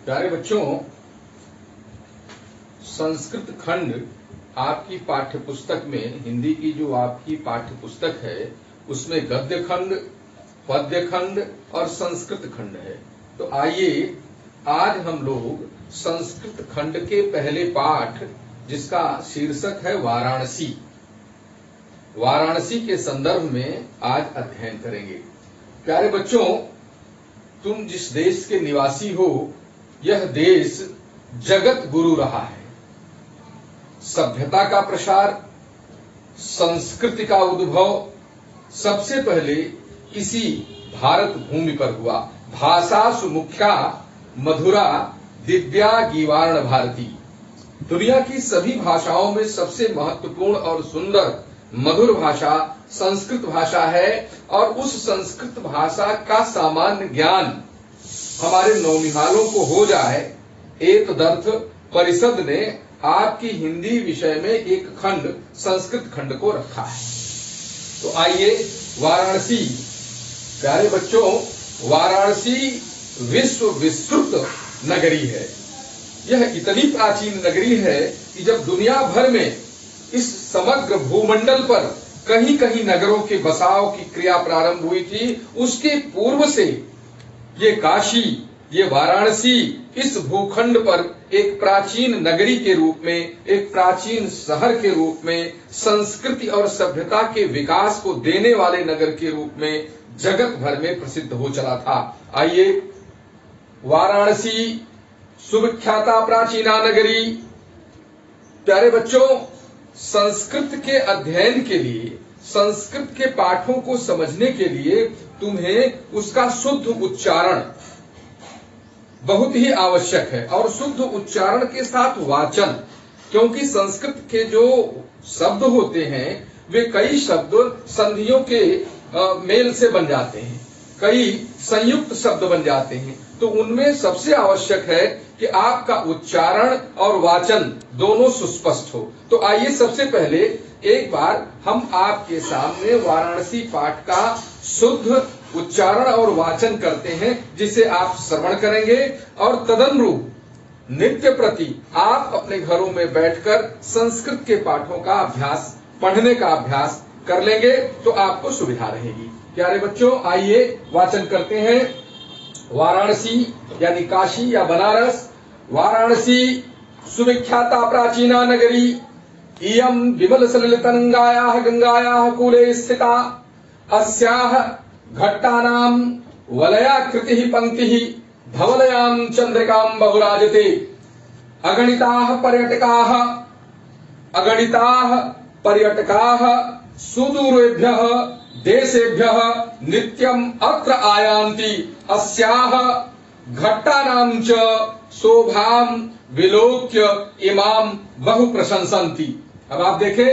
प्यारे बच्चों, संस्कृत खंड आपकी पाठ्य पुस्तक में, हिंदी की जो आपकी पाठ्य पुस्तक है उसमें गद्य खंड, पद्य खंड और संस्कृत खंड है। तो आइए आज हम लोग संस्कृत खंड के पहले पाठ, जिसका शीर्षक है वाराणसी, वाराणसी के संदर्भ में आज अध्ययन करेंगे। प्यारे बच्चों, तुम जिस देश के निवासी हो, यह देश जगत गुरु रहा है। सभ्यता का प्रसार, संस्कृति का उद्भव सबसे पहले इसी भारत भूमि पर हुआ। भाषा सुमुख्या मधुरा दिव्या गीवार्ण भारती। दुनिया की सभी भाषाओं में सबसे महत्वपूर्ण और सुंदर मधुर भाषा संस्कृत भाषा है, और उस संस्कृत भाषा का सामान्य ज्ञान हमारे नौनिहालों को हो जाए, एतदर्थ परिषद ने आपकी हिंदी विषय में एक खंड संस्कृत खंड को रखा है। तो आइए वाराणसी, प्यारे बच्चों, वाराणसी विश्व विस्तृत नगरी है। यह इतनी प्राचीन नगरी है कि जब दुनिया भर में इस समग्र भूमंडल पर कहीं कहीं नगरों के बसाव की क्रिया प्रारंभ हुई थी, उसके पूर्व से ये काशी, ये वाराणसी इस भूखंड पर एक प्राचीन नगरी के रूप में, एक प्राचीन शहर के रूप में, संस्कृति और सभ्यता के विकास को देने वाले नगर के रूप में जगत भर में प्रसिद्ध हो चला था। आइए, वाराणसी सुविख्याता प्राचीना नगरी। प्यारे बच्चों, संस्कृत के अध्ययन के लिए, संस्कृत के पाठों को समझने के लिए तुम्हें उसका शुद्ध उच्चारण बहुत ही आवश्यक है, और शुद्ध उच्चारण के साथ वाचन, क्योंकि संस्कृत के जो शब्द होते हैं वे कई शब्द संधियों के मेल से बन जाते हैं, कई संयुक्त शब्द बन जाते हैं। तो उनमें सबसे आवश्यक है कि आपका उच्चारण और वाचन दोनों सुस्पष्ट हो। तो आइए सबसे पहले एक बार हम आपके सामने वाराणसी पाठ का शुद्ध उच्चारण और वाचन करते हैं, जिसे आप श्रवण करेंगे, और तदनुरूप नित्य प्रति आप अपने घरों में बैठकर संस्कृत के पाठों का अभ्यास, पढ़ने का अभ्यास कर लेंगे, तो आपको सुविधा रहेगी। प्यारे बच्चों, आइए वाचन करते हैं। वाराणसी यानी काशी या बनारस। वाराणसी सुविख्याता प्राचीना नगरी, इयं विमल सलिलतरंगायाः गंगायाः कूले स्थिता, अस्याः घट्टानां वलयाकृतिः पंक्तिः धवलयां चंद्रिकां बहुराजते। अगणिताः पर्यटकाः सुदूरेभ्यः देशेभ्यः नित्यम् अत्र आयान्ति। अस्याः घट्टानां च शोभां विलोक्य इमां बहु प्रशंसन्ति। अब आप देखें,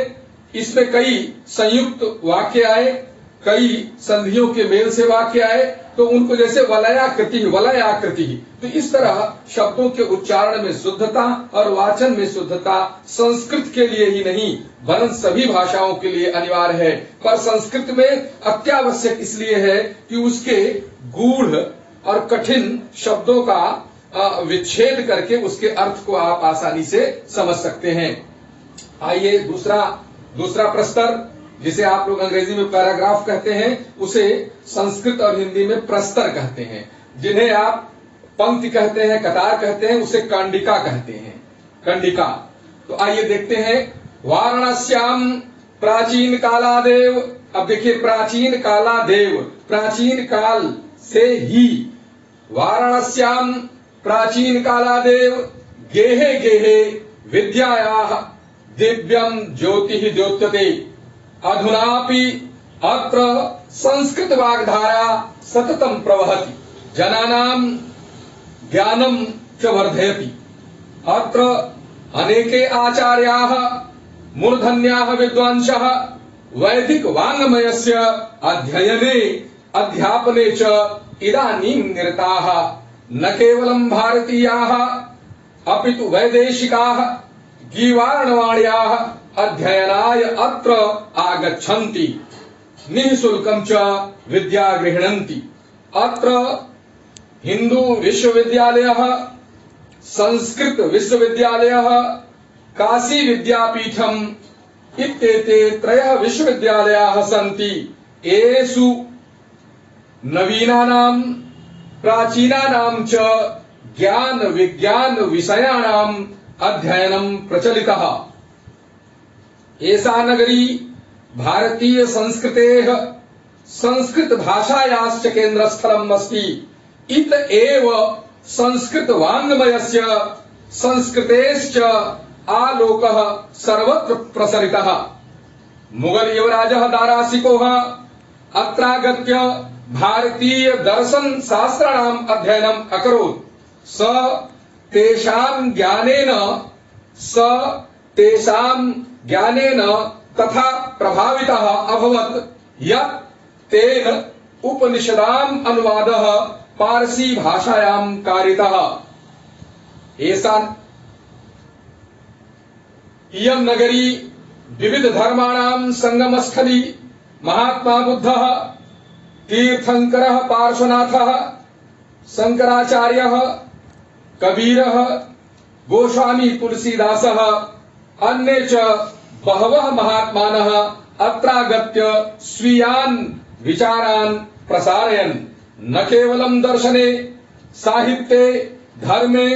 इसमें कई संयुक्त वाक्य आए, कई संधियों के मेल से वाक्य आए, तो उनको जैसे वलयाकृति, वलयाकृति, तो इस तरह शब्दों के उच्चारण में शुद्धता और वाचन में शुद्धता संस्कृत के लिए ही नहीं वरन सभी भाषाओं के लिए अनिवार्य है। पर संस्कृत में अत्यावश्यक इसलिए है कि उसके गूढ़ और कठिन शब्दों का विच्छेद करके उसके अर्थ को आप आसानी से समझ सकते हैं। आइए दूसरा प्रस्तर, जिसे आप लोग अंग्रेजी में पैराग्राफ कहते हैं, उसे संस्कृत और हिंदी में प्रस्तर कहते हैं। जिन्हें आप पंक्ति कहते हैं, कतार कहते हैं, उसे कंडिका कहते हैं, कंडिका। तो आइए देखते हैं। वाराणस्याम प्राचीन कालादेव। अब देखिए, प्राचीन कालादेव, प्राचीन काल से ही। वाराणस्याम प्राचीन कालादेव गेहे गेहे विद्यायाः दिव्यं ज्योतिः द्योत्यते। अधुनापि अत्र संस्कृत वाग्धारा सततं प्रवहति, जनानां ज्ञानं च वर्धयति। अत्र अनेके आचार्याः मूर्धन्याः विद्वांसः वैदिक वाङ्मयस्य अध्ययने अध्यापने च इदानीं निरताः। न केवलं भारतीयाः अपितु वैदेशिकाः गीवार्णवाण्याः अध्ययनाय अत्र आगच्छन्ति। निःशुल्कं च विद्या गृह्णन्ति। अत्र हिंदू विश्वविद्यालयः संस्कृत विश्वविद्यालयः, काशी विद्यापीठम् इत्येते त्रयः विश्वविद्यालयाः सन्ति। येषु नवीनानां प्राचीनानां च ज्ञान विज्ञान विषयाणाम् अध्ययनं प्रचलितः। एषा नगरी भारतीय संस्कृतेः संस्कृत भाषायाश्च केन्द्रस्थलम् अस्ति। इत एव संस्कृत वाङ्मयस्य संस्कृतेश्च आलोकः सर्वत्र प्रसरितः। मुगल युवराजः दाराशिकोः अत्रागत्य भारतीय दर्शन शास्त्राणाम् अध्ययनम् अकरोत्। तेषां ज्ञानेन तथा प्रभावितः अभवत् यत् तेन उपनिषदाम् अनुवादः पारसी भाषायां कारितः। इयं नगरी विविध धर्माणां संगमस्थली। महात्मा बुद्धः, तीर्थंकरः पार्श्वनाथः, शंकराचार्यः, कबीरः, गोस्वामी तुलसीदासः, अन्ये च बहवः महात्मानः अत्रागत्य स्वीयान् विचारान् प्रसारयन्। न केवलं दर्शने, साहित्ये, धर्मे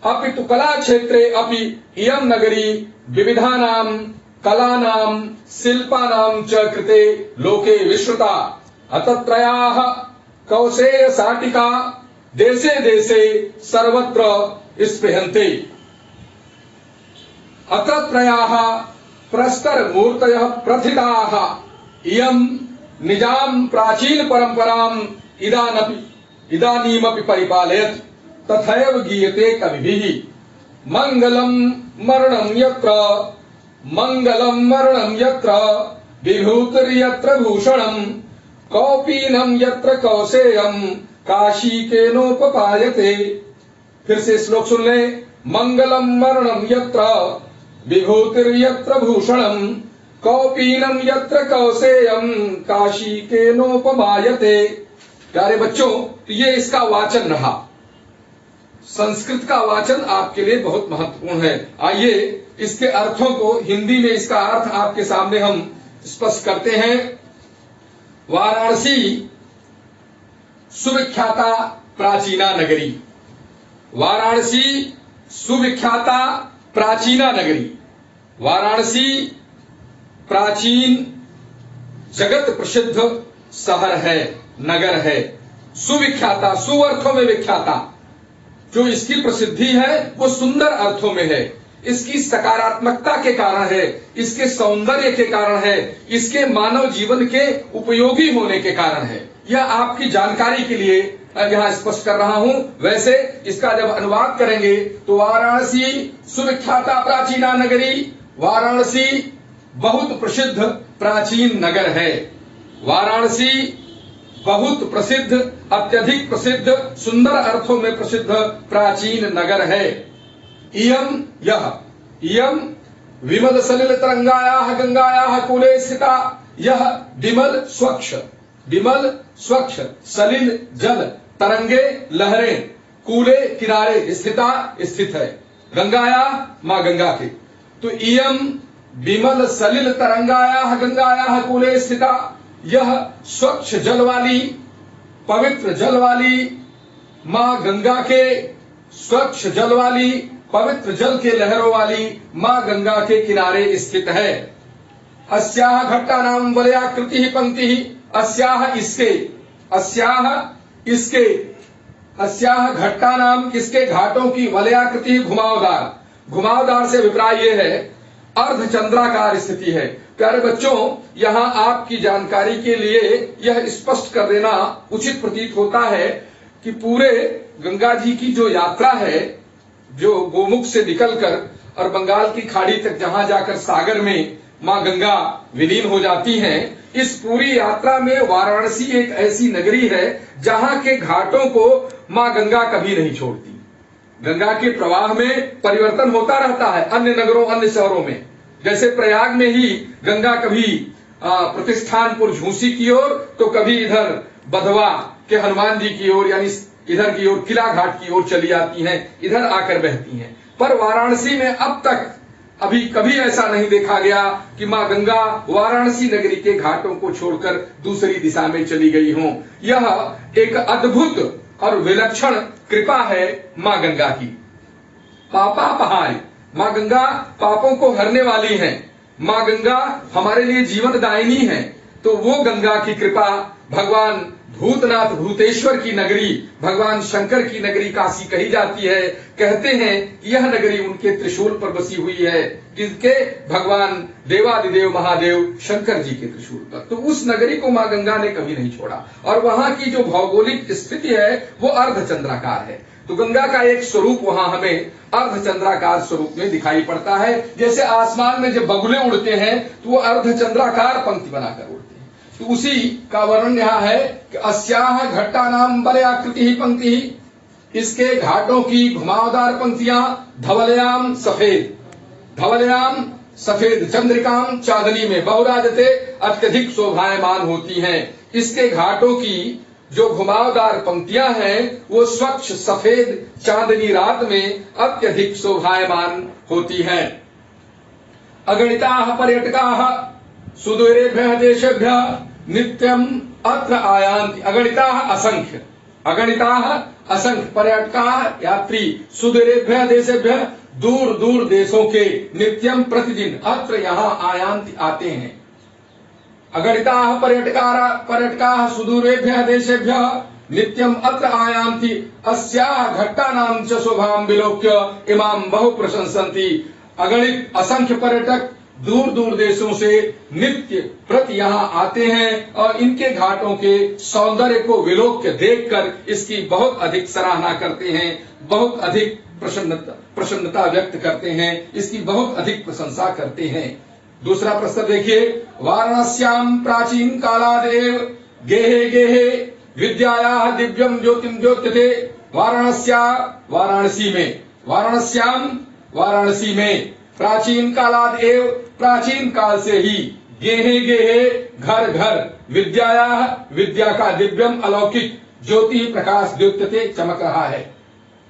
अपितु कलाक्षेत्रे अपि इयं नगरी विविधानां कलानां शिल्पानां च कृते लोके विश्रुता। अतत्रयाः कौशेय शाटिका देशे देशे सर्वत्र स्पृहन्ते। अतत्रयाः प्रस्तर मूर्तयः प्रथिताः। इयं निजां प्राचीन परम्पराम् इदानीमपि परिपालयति। तथैव गीयते कविभिः। मंगलम् मरणं यत्र विभूतिर्यत्र भूषणम्, कौपीनम् यत्र कौशेयम्, काशीकेनोपपायते। फिर से श्लोक सुन ले। मंगलम् मरणं यत्र विभूतिर्यत्र भूषणम्, कौपीनम् यत्र कौशेयम्, काशीकेनोपमायते। प्यारे बच्चों, ये इसका वाचन रहा। संस्कृत का वाचन आपके लिए बहुत महत्वपूर्ण है। आइए इसके अर्थों को हिंदी में इसका अर्थ आपके सामने हम स्पष्ट करते हैं। वाराणसी सुविख्याता प्राचीना नगरी। वाराणसी सुविख्याता प्राचीना नगरी। वाराणसी प्राचीन जगत प्रसिद्ध शहर है, नगर है। सुविख्याता, सु अर्थों में विख्याता। जो इसकी प्रसिद्धि है वो सुंदर अर्थों में है। इसकी सकारात्मकता के कारण है, इसके सौंदर्य के कारण है, इसके मानव जीवन के उपयोगी होने के कारण है। यह आपकी जानकारी के लिए यहाँ स्पष्ट कर रहा हूं। वैसे इसका जब अनुवाद करेंगे तो वाराणसी सुविख्याता प्राचीना नगरी, वाराणसी बहुत प्रसिद्ध प्राचीन नगर है। वाराणसी बहुत प्रसिद्ध, अत्यधिक प्रसिद्ध, सुंदर अर्थों में प्रसिद्ध प्राचीन नगर है। इयं विमल सलिल तरंगायाः गंगायाः कूले स्थिता। यह विमल स्वच्छ सलिल जल, तरंगे लहरें, कूले किनारे स्थित है। गंगायाः मां गंगा के। तो इयं विमल सलिल तरंगायाः गंगायाः कूले स्थिता। यह स्वच्छ जल वाली, पवित्र जल वाली मां गंगा के, स्वच्छ जल वाली, पवित्र जल के लहरों वाली मां गंगा के किनारे स्थित है। अस्याह घट्टानां वलयाकृतिः पंक्तिः। अस्याह घट्टानां, इसके घाटों की वलयाकृति घुमावदार से अभिप्राय यह है अर्धचंद्राकार स्थिति है। प्यारे बच्चों, यहाँ आपकी जानकारी के लिए यह स्पष्ट कर देना उचित प्रतीत होता है कि पूरे गंगा जी की जो यात्रा है, जो गोमुख से निकलकर और बंगाल की खाड़ी तक जहां जाकर सागर में मां गंगा विलीन हो जाती हैं, इस पूरी यात्रा में वाराणसी एक ऐसी नगरी है जहां के घाटों को मां गंगा कभी नहीं छोड़ती। गंगा के प्रवाह में परिवर्तन होता रहता है अन्य नगरों, अन्य शहरों में। जैसे प्रयाग में ही गंगा कभी प्रतिष्ठानपुर झूसी की ओर, तो कभी इधर बधवा के हनुमान जी की ओर, यानी इधर की ओर किला घाट की ओर चली आती हैं, इधर आकर बहती हैं। पर वाराणसी में अब तक अभी कभी ऐसा नहीं देखा गया कि मां गंगा वाराणसी नगरी के घाटों को छोड़कर दूसरी दिशा में चली गई हो। यह एक अद्भुत और विलक्षण कृपा है मां गंगा की। पापापहारी मां गंगा पापों को हरने वाली है। मां गंगा हमारे लिए जीवन दायिनी है। तो वो गंगा की कृपा, भगवान भूतनाथ भूतेश्वर की नगरी, भगवान शंकर की नगरी काशी कही जाती है। कहते हैं कि यह नगरी उनके त्रिशूल पर बसी हुई है। किसके? भगवान देवादिदेव महादेव शंकर जी के त्रिशूल पर। तो उस नगरी को मां गंगा ने कभी नहीं छोड़ा। और वहां की जो भौगोलिक स्थिति है वो अर्धचंद्राकार है। तो गंगा का एक स्वरूप वहां हमें अर्धचंद्राकार स्वरूप में दिखाई पड़ता है। जैसे आसमान में जब बगुले उड़ते हैं तो वो अर्धचंद्राकार पंक्ति बनाकर उड़ते हैं। तो उसी का वर्णन यहाँ है कि अस्याह घट्टा नाम बले आकृति ही पंक्ति ही, इसके घाटों की घुमावदार पंक्तियां धवलयाम सफेद, धवलयाम सफेद चंद्रिकाम चांदनी में बहुराजते अत्यधिक शोभायमान होती हैं। इसके घाटों की जो घुमावदार पंक्तियां हैं वो स्वच्छ सफेद चांदनी रात में अत्यधिक शोभायमान होती हैं। अगणिताः पर्यटकाः सुदूरेभ्यः देशेभ्यः नित्यम अत्र आयान्ति। अगणिताः असंख्य, अगणिताः असंख्य पर्यटकाः यात्री सुदूरेभ्यः देशेभ्यः दूर दूर देशों के नित्यम प्रतिदिन अत्र यहाँ आयान्ति आते हैं। अगणिताः पर्यटकाः सुदूरेभ्यः देशेभ्यः नित्यम अत्र आयान्ति अस्याः घट्टानां च शोभां विलोक्य इमां बहु प्रशंसन्ति। अगणित असंख्य पर्यटक दूर दूर देशों से नित्य प्रति यहाँ आते हैं और इनके घाटों के सौंदर्य को विलोक्य देखकर इसकी बहुत अधिक सराहना करते हैं, बहुत अधिक प्रसन्नता व्यक्त करते हैं, इसकी बहुत अधिक प्रशंसा करते हैं। दूसरा प्रश्न देखिए, वाराणस्याम प्राचीन कालादेव गेहे गेहे विद्यायाः दिव्यम ज्योतिम ज्योत्यते। वाराणसी में, वाराणस्याम वाराणसी में प्राचीन कालाद एव प्राचीन काल से ही गेहे गेहे घर घर विद्यायाः विद्या का दिव्यम अलौकिक ज्योति प्रकाश द्योतते चमक रहा है।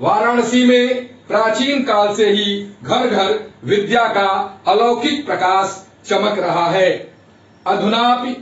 वाराणसी में प्राचीन काल से ही घर घर विद्या का अलौकिक प्रकाश चमक रहा है। अधुनापि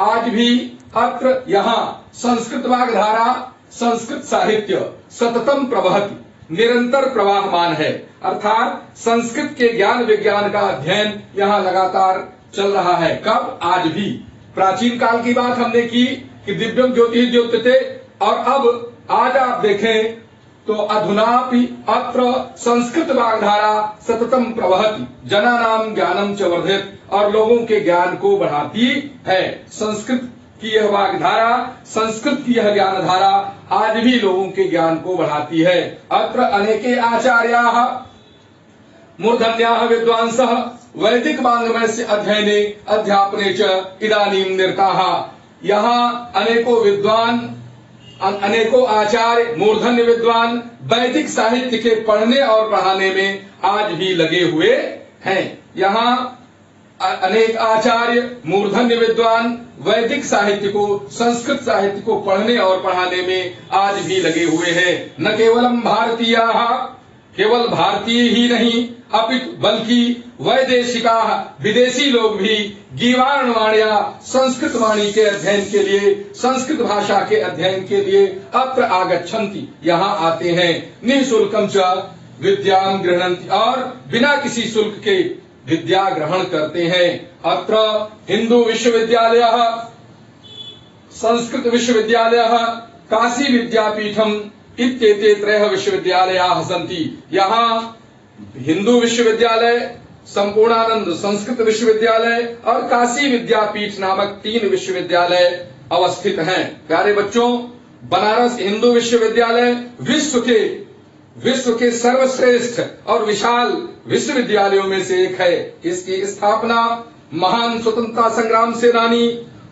आज भी अत्र यहाँ संस्कृत वाग्धारा, संस्कृत साहित्य सततम प्रवहति निरंतर प्रवाहमान है। अर्थात संस्कृत के ज्ञान विज्ञान का अध्ययन यहाँ लगातार चल रहा है। कब? आज भी। प्राचीन काल की बात हमने की कि दिव्यम ज्योति ज्योतिते, और अब आज आप देखें तो अधुनापि अत्र संस्कृत वाग्धारा सततम प्रवहति जनानाम ज्ञानम च वर्धयति, और लोगों के ज्ञान को बढ़ाती है। संस्कृत की यह वाग्धारा, संस्कृत की यह ज्ञान धारा आज भी लोगों के ज्ञान को बढ़ाती है। अत्र अनेके आचार्याः मूर्धन्याः विद्वांसः वैदिक वाङ्मयस्य अध्ययने अध्यापने च इदानीं निरताः। यहाँ अनेकों विद्वान, अनेकों आचार्य, मूर्धन्य विद्वान वैदिक साहित्य के पढ़ने और पढ़ाने में आज भी लगे हुए हैं। यहाँ अनेक आचार्य, मूर्धन्य विद्वान वैदिक साहित्य को, संस्कृत साहित्य को पढ़ने और पढ़ाने में आज भी लगे हुए हैं। न केवलम भारतीयाः, केवल भारतीय ही नहीं अपितु बल्कि वैदेशिका, विदेशी लोग भी गीर्वाण वाण्या संस्कृत वाणी के अध्ययन के लिए, संस्कृत भाषा के अध्ययन के लिए अत्र आगच्छन्ति, यहाँ आते हैं। निःशुल्कम च विद्यां गृह्णन्ति, और बिना किसी शुल्क के विद्या ग्रहण करते हैं। अत्र हिंदू विश्वविद्यालयः, संस्कृत विश्वविद्यालयः, काशी विद्यापीठम इत्येते त्रयः विश्वविद्यालयाः सन्ति। यहाँ हिंदू विश्वविद्यालय, संपूर्णानंद संस्कृत विश्वविद्यालय और काशी विद्यापीठ नामक 3 विश्वविद्यालय अवस्थित हैं। प्यारे बच्चों, बनारस हिंदू विश्वविद्यालय विश्व के सर्वश्रेष्ठ और विशाल विश्वविद्यालयों में से एक है। इसकी स्थापना महान स्वतंत्रता संग्राम सेनानी,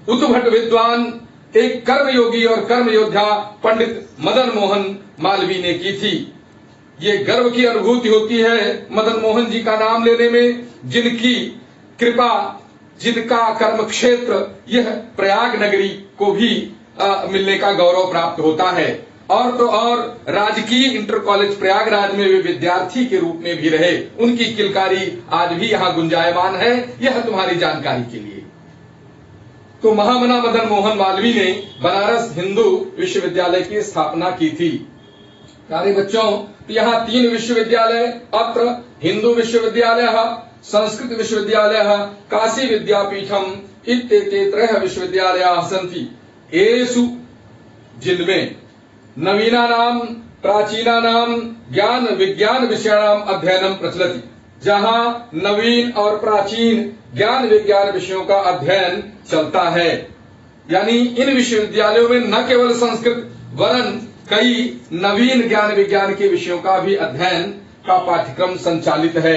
उद्भट विद्वान, एक कर्मयोगी और कर्म योद्धा पंडित मदन मोहन मालवीय ने की थी। ये गर्व की अनुभूति होती है मदन मोहन जी का नाम लेने में, जिनकी कृपा, जिनका कर्म क्षेत्र यह प्रयाग नगरी को भी मिलने का गौरव प्राप्त होता है। और तो और राजकीय इंटर कॉलेज प्रयागराज में वे विद्यार्थी के रूप में भी रहे, उनकी किलकारी आज भी यहाँ गुंजायमान है। यह तुम्हारी जानकारी के लिए। तो महामना मदन मोहन मालवीय ने बनारस हिंदू विश्वविद्यालय की स्थापना की थी। प्यारे बच्चों, यहाँ 3 विश्वविद्यालय, अत्र हिंदू विश्वविद्यालय, संस्कृत विश्वविद्यालय, काशी विद्यापीठम इत्येते 3 विश्वविद्यालयाः सन्ति। एषु जिनमें नवीनानां प्राचीनानां ज्ञान विज्ञान विषयाणाम अध्ययनम प्रचलति, जहां नवीन और प्राचीन ज्ञान विज्ञान विषयों का अध्ययन चलता है। यानी इन विश्वविद्यालयों में न केवल संस्कृत वरन कई नवीन ज्ञान विज्ञान के विषयों का भी अध्ययन का पाठ्यक्रम संचालित है।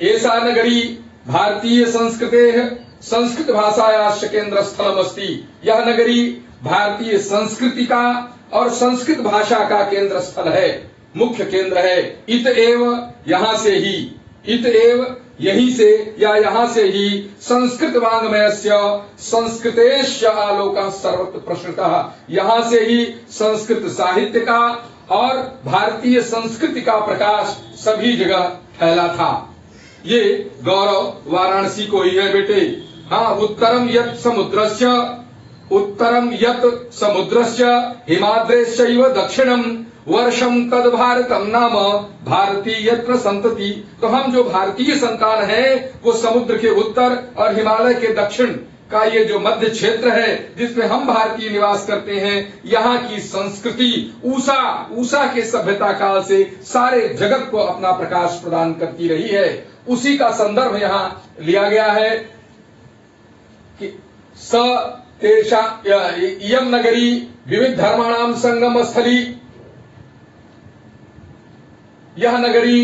एषा नगरी भारतीय संस्कृतेः संस्कृत भाषायाश्च केंद्र स्थलम अस्ति। यह नगरी भारतीय संस्कृति का और संस्कृत भाषा का केंद्र स्थल है, मुख्य केंद्र है। इत एव यहाँ से ही, इत एव यहीं से या यहाँ से ही संस्कृत वाङ्मयस्य संस्कृतेश्च आलोकः सर्वत्र प्रसृतः। यहाँ से ही संस्कृत साहित्य का और भारतीय संस्कृति का प्रकाश सभी जगह फैला था। ये गौरव वाराणसी को ही है बेटे। हाँ, उत्तरम यत् समुद्रस्य हिमाद्रेश्चैव दक्षिणम वर्षम तद भारतम नाम भारतीय यत्र संतति। तो हम जो भारतीय संतान हैं वो समुद्र के उत्तर और हिमालय के दक्षिण का ये जो मध्य क्षेत्र है जिसमें हम भारतीय निवास करते हैं, यहाँ की संस्कृति ऊषा के सभ्यता काल से सारे जगत को अपना प्रकाश प्रदान करती रही है। उसी का संदर्भ यहाँ लिया गया है कि इयं नगरी विविध धर्माणाम संगम स्थली। यह नगरी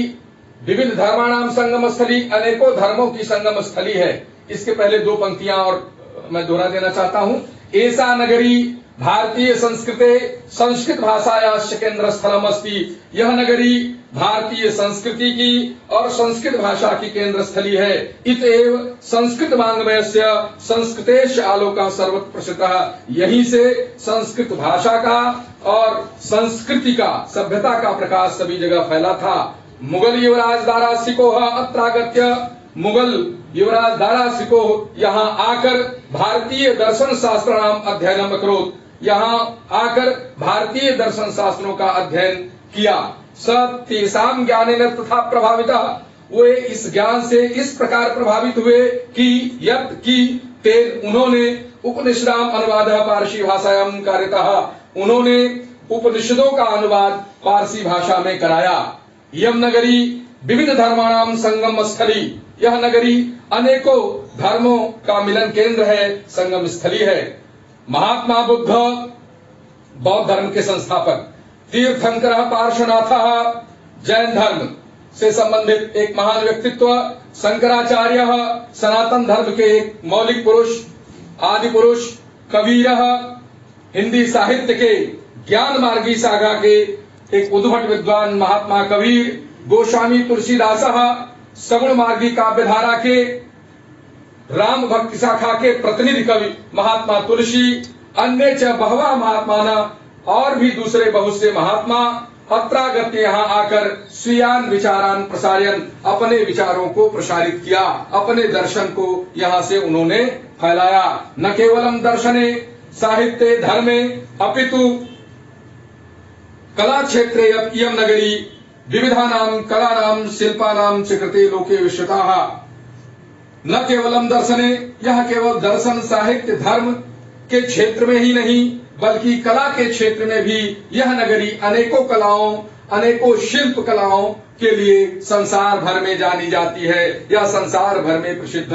विविध धर्माणाम संगम स्थली, अनेकों धर्मों की संगम स्थली है। इसके पहले 2 पंक्तियां और मैं दोहरा देना चाहता हूं। एषा नगरी भारतीय संस्कृते संस्कृत भाषायाश्च केंद्र स्थलम अस्ति। यह नगरी भारतीय संस्कृति की और संस्कृत भाषा की केंद्र स्थली है। इत एव संस्कृत वाङ्मयस्य संस्कृतेश्च आलोकः सर्वत्र प्रसृतः। यहीं से संस्कृत भाषा का और संस्कृति का, सभ्यता का प्रकाश सभी जगह फैला था। मुगल युवराज दारा सिकोह अत्रागत्य, मुगल युवराज दारा सिकोह यहाँ आकर भारतीय दर्शन शास्त्राणाम अध्ययनम अकरोत्। यहाँ आकर भारतीय दर्शन शास्त्रों का अध्ययन किया। सब तेषां ज्ञानेन तथा प्रभावितः, वे इस ज्ञान से इस प्रकार प्रभावित हुए कि यत् की तेन उन्होंने उपनिषदाम अनुवादः पारसी भाषायां कारितः, उन्होंने उपनिषदों का अनुवाद पारसी भाषा में कराया। यम नगरी विविध धर्माणाम संगम स्थली, यह नगरी अनेकों धर्मों का मिलन केंद्र है, संगम स्थली है। महात्मा बुद्ध बौद्ध धर्म के संस्थापक, तीर्थंकर पार्श्वनाथ जैन धर्म से संबंधित एक महान व्यक्तित्व, शंकराचार्य सनातन धर्म के एक मौलिक पुरुष, आदि पुरुष, कबीर हिंदी साहित्य के ज्ञान मार्गी शाखा के एक उद्भट विद्वान महात्मा कबीर, गोस्वामी तुलसीदास सगुण मार्गी काव्यधारा के राम भक्ति शाखा के प्रतिनिधि कवि महात्मा तुलसी, अन्य च बहवा महात्माना, और भी दूसरे बहुत से महात्मा अत्रागत्य यहाँ आकर स्वीयान विचारान प्रसारयन, अपने विचारों को प्रसारित किया, अपने दर्शन को यहाँ से उन्होंने फैलाया। न केवलम दर्शने साहित्य धर्मे अपितु कला क्षेत्रे इयं नगरी विविधानां कलानां शिल्पानां च कृते लोके विश्रुताः। न केवलम दर्शने, यह केवल दर्शन साहित्य धर्म के क्षेत्र में ही नहीं बल्कि कला के क्षेत्र में भी यह नगरी अनेकों कलाओं, अनेकों शिल्प कलाओं के लिए संसार भर में जानी जाती है, यह संसार भर में प्रसिद्ध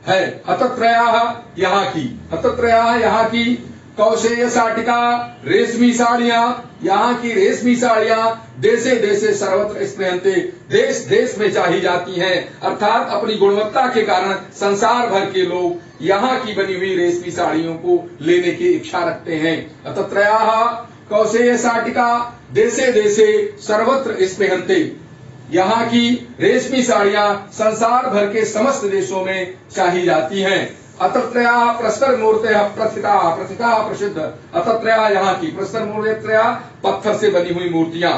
है। हतत्रयाः यहाँ की कौशेय साटिका, रेशमी साड़ियां, यहाँ की रेशमी साड़ियां देशे देशे सर्वत्र स्पृहन्ते, देश देश में चाही जाती हैं, अर्थात अपनी गुणवत्ता के कारण संसार भर के लोग यहाँ की बनी हुई रेशमी साड़ियों को लेने की इच्छा रखते हैं। तत्रयाः कौशेय साटिका देशे देशे सर्वत्र स्पृहन्ते, यहाँ की रेशमी साड़ियां संसार भर के समस्त देशों में चाही जाती हैं। अतत्रया प्रस्तर मूर्तयः प्रथिता प्रसिद्ध। अतत्रया यहाँ की, प्रस्तर मूर्तयः पत्थर से बनी हुई मूर्तियां,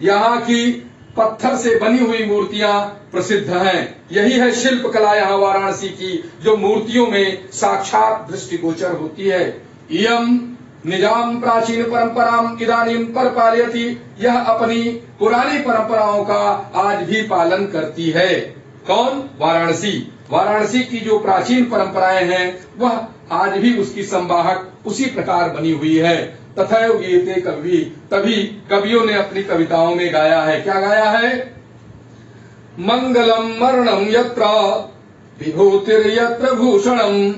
यहाँ की पत्थर से बनी हुई मूर्तियां प्रसिद्ध हैं। यही है शिल्प कला यहाँ वाराणसी की, जो मूर्तियों में साक्षात दृष्टिगोचर होती है। इयम निजाम प्राचीन परंपराम इदानीम परिपालयति, यह अपनी पुरानी परंपराओं का आज भी पालन करती है। कौन? वाराणसी। वाराणसी की जो प्राचीन परंपराएं हैं वह आज भी उसकी संवाहक उसी प्रकार बनी हुई है। तथैव गीयते कवि, तभी कवियों ने अपनी कविताओं में गाया है। क्या गाया है? मंगलम मरणम यत्र विभूतिर्यत्र भूषणम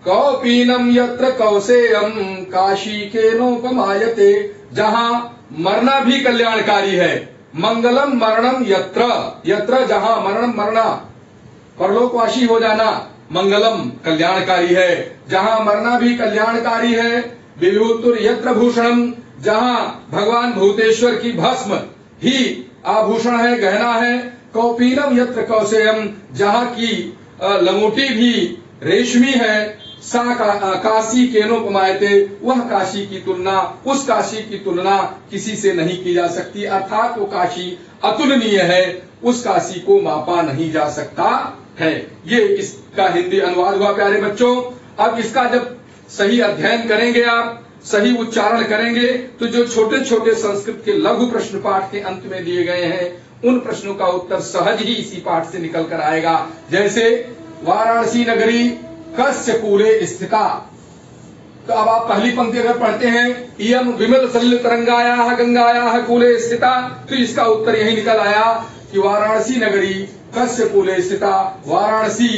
कौपीनम यत्र कौसेयम काशी के नोपमायते। जहां मरना भी कल्याणकारी है। मंगलम मरणम यत्र, यत्र जहां मरणम मरना, परलोकवासी हो जाना मंगलम कल्याणकारी है, जहां मरना भी कल्याणकारी है। विभूतिर यत्र भूषणम, जहां भगवान भूतेश्वर की भस्म ही आभूषण है, गहना है। कौपीनम यत्र कौसेयम, जहां की लंगोटी भी रेशमी है। सा काशी केनोपमायते, वह काशी की तुलना, उस काशी की तुलना किसी से नहीं की जा सकती। अर्थात वो काशी अतुलनीय है, उस काशी को मापा नहीं जा सकता है। ये इसका हिंदी अनुवाद हुआ प्यारे बच्चों। अब इसका जब सही अध्ययन करेंगे, आप सही उच्चारण करेंगे, तो जो छोटे छोटे संस्कृत के लघु प्रश्न पाठ के अंत में दिए गए हैं, उन प्रश्नों का उत्तर सहज ही इसी पाठ से निकल कर आएगा। जैसे वाराणसी नगरी कस्य कूले स्थिता, तो अब आप पहली पंक्ति अगर पढ़ते हैं, इयम विमल सलिल तरंगायाः गंगायाः कूले स्थिता, तो इसका उत्तर यही निकल आया कि वाराणसी नगरी कस्य कूले स्थिता, वाराणसी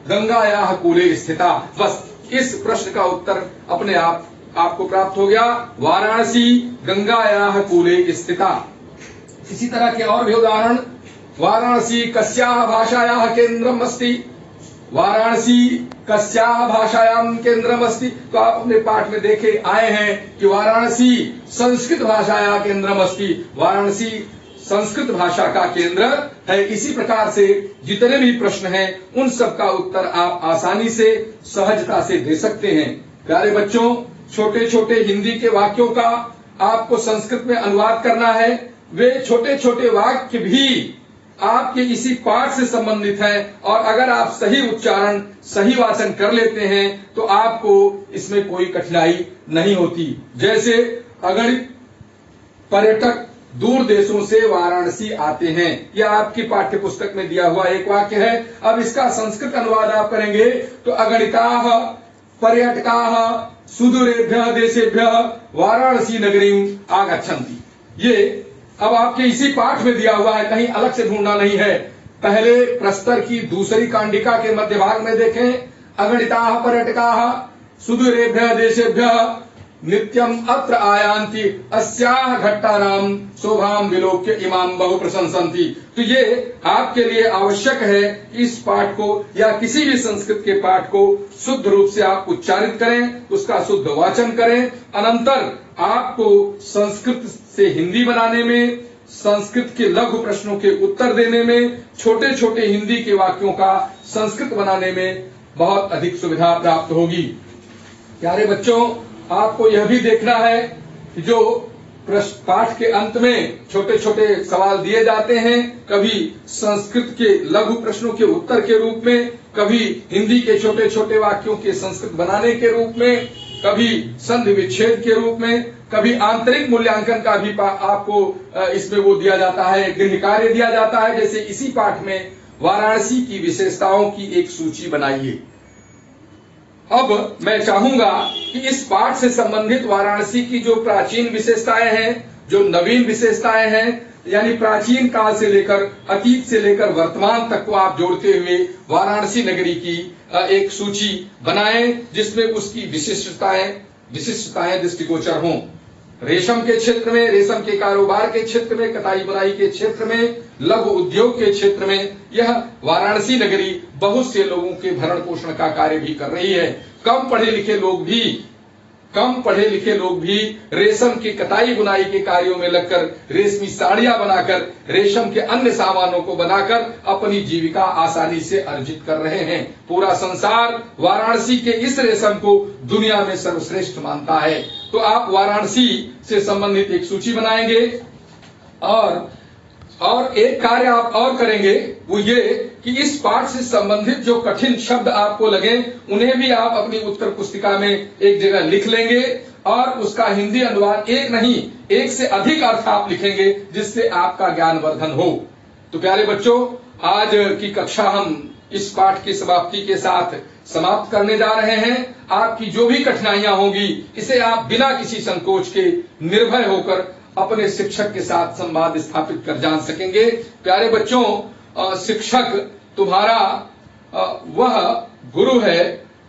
गंगायाः कूले स्थिता। बस इस प्रश्न का उत्तर अपने आप आपको प्राप्त हो गया, वाराणसी गंगायाः कूले स्थिता। इसी तरह के और भी उदाहरण, वाराणसी कस्याः भाषायाः केंद्रम अस्ति, वाराणसी कस्याः भाषायाम केंद्रम अस्ति। तो आप अपने पाठ में देखे आए हैं कि वाराणसी संस्कृत भाषाया केंद्रम अस्ति, वाराणसी संस्कृत भाषा का केंद्र है। इसी प्रकार से जितने भी प्रश्न हैं उन सब का उत्तर आप आसानी से सहजता से दे सकते हैं। प्यारे बच्चों, छोटे छोटे हिंदी के वाक्यों का आपको संस्कृत में अनुवाद करना है। वे छोटे छोटे वाक्य भी आपके इसी पाठ से संबंधित हैं, और अगर आप सही उच्चारण सही वाचन कर लेते हैं तो आपको इसमें कोई कठिनाई नहीं होती। जैसे अगणित पर्यटक दूर देशों से वाराणसी आते हैं, यह आपकी पाठ्य पुस्तक में दिया हुआ एक वाक्य है। अब इसका संस्कृत अनुवाद आप करेंगे तो अगणिताः पर्यटकाः सुदूरेभ्यः देशेभ्यः वाराणसी नगरीं आगच्छन्ति। ये अब आपके इसी पाठ में दिया हुआ है, कहीं अलग से ढूंढना नहीं है। पहले प्रस्तर की दूसरी कांडिका के मध्य भाग में देखें, अगणिताः पर्यटकाः सुदूरेभ्यः देशेभ्यः नित्यम अत्र आयान्ति अस्याः घट्टानां शोभां विलोक्य इमां बहु प्रशंसन्ति। तो ये आपके लिए आवश्यक है कि इस पाठ को या किसी भी संस्कृत के पाठ को शुद्ध रूप से आप उच्चारित करें, उसका शुद्ध वाचन करें। अनंतर आपको संस्कृत से हिंदी बनाने में, संस्कृत के लघु प्रश्नों के उत्तर देने में, छोटे छोटे हिंदी के वाक्यों का संस्कृत बनाने में बहुत अधिक सुविधा प्राप्त होगी। प्यारे बच्चों, आपको यह भी देखना है कि जो पाठ के अंत में छोटे छोटे सवाल दिए जाते हैं, कभी संस्कृत के लघु प्रश्नों के उत्तर के रूप में, कभी हिंदी के छोटे छोटे वाक्यों के संस्कृत बनाने के रूप में, कभी संधि विच्छेद के रूप में, कभी आंतरिक मूल्यांकन का भी आपको इसमें वो दिया जाता है, गृह कार्य दिया जाता है। जैसे इसी पाठ में वाराणसी की विशेषताओं की एक सूची बनाइए। अब मैं चाहूंगा कि इस पाठ से संबंधित वाराणसी की जो प्राचीन विशेषताएं हैं, जो नवीन विशेषताएं हैं, यानी प्राचीन काल से लेकर अतीत से लेकर वर्तमान तक को आप जोड़ते हुए वाराणसी नगरी की एक सूची बनाएं, जिसमें उसकी विशिष्टताएं दृष्टिगोचर हों। रेशम के क्षेत्र में, रेशम के कारोबार के क्षेत्र में, कताई बुनाई के क्षेत्र में, लघु उद्योग के क्षेत्र में यह वाराणसी नगरी बहुत से लोगों के भरण पोषण का कार्य भी कर रही है। कम पढ़े लिखे लोग भी कम पढ़े लिखे लोग भी रेशम की कटाई बुनाई के कार्यों में लगकर रेशमी साड़ियां बनाकर रेशम के अन्य सामानों को बनाकर अपनी जीविका आसानी से अर्जित कर रहे हैं। पूरा संसार वाराणसी के इस रेशम को दुनिया में सर्वश्रेष्ठ मानता है। तो आप वाराणसी से संबंधित एक सूची बनाएंगे और एक कार्य आप और करेंगे, वो ये कि इस पाठ से संबंधित जो कठिन शब्द आपको लगे उन्हें भी आप अपनी उत्तर पुस्तिका में एक जगह लिख लेंगे और उसका हिंदी अनुवाद एक नहीं, एक से अधिक अर्थ आप लिखेंगे, जिससे आपका ज्ञानवर्धन हो। तो प्यारे बच्चों, आज की कक्षा हम इस पाठ की समाप्ति के साथ समाप्त करने जा रहे हैं। आपकी जो भी कठिनाइयां होंगी, इसे आप बिना किसी संकोच के निर्भय होकर अपने शिक्षक के साथ संवाद स्थापित कर जान सकेंगे। प्यारे बच्चों, शिक्षक तुम्हारा वह गुरु है,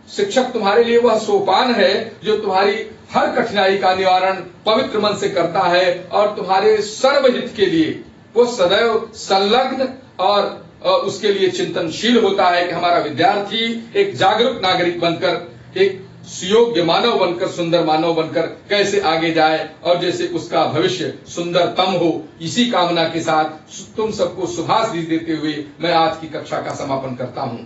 शिक्षक तुम्हारे लिए वह सोपान है जो तुम्हारी हर कठिनाई का निवारण पवित्र मन से करता है और तुम्हारे सर्वहित के लिए वो सदैव संलग्न और उसके लिए चिंतनशील होता है कि हमारा विद्यार्थी एक जागरूक नागरिक बनकर, एक सुयोग्य मानव बनकर, सुंदर मानव बनकर कैसे आगे जाए और जैसे उसका भविष्य सुंदरतम हो। इसी कामना के साथ तुम सबको शुभाशीष देते हुए मैं आज की कक्षा का समापन करता हूं।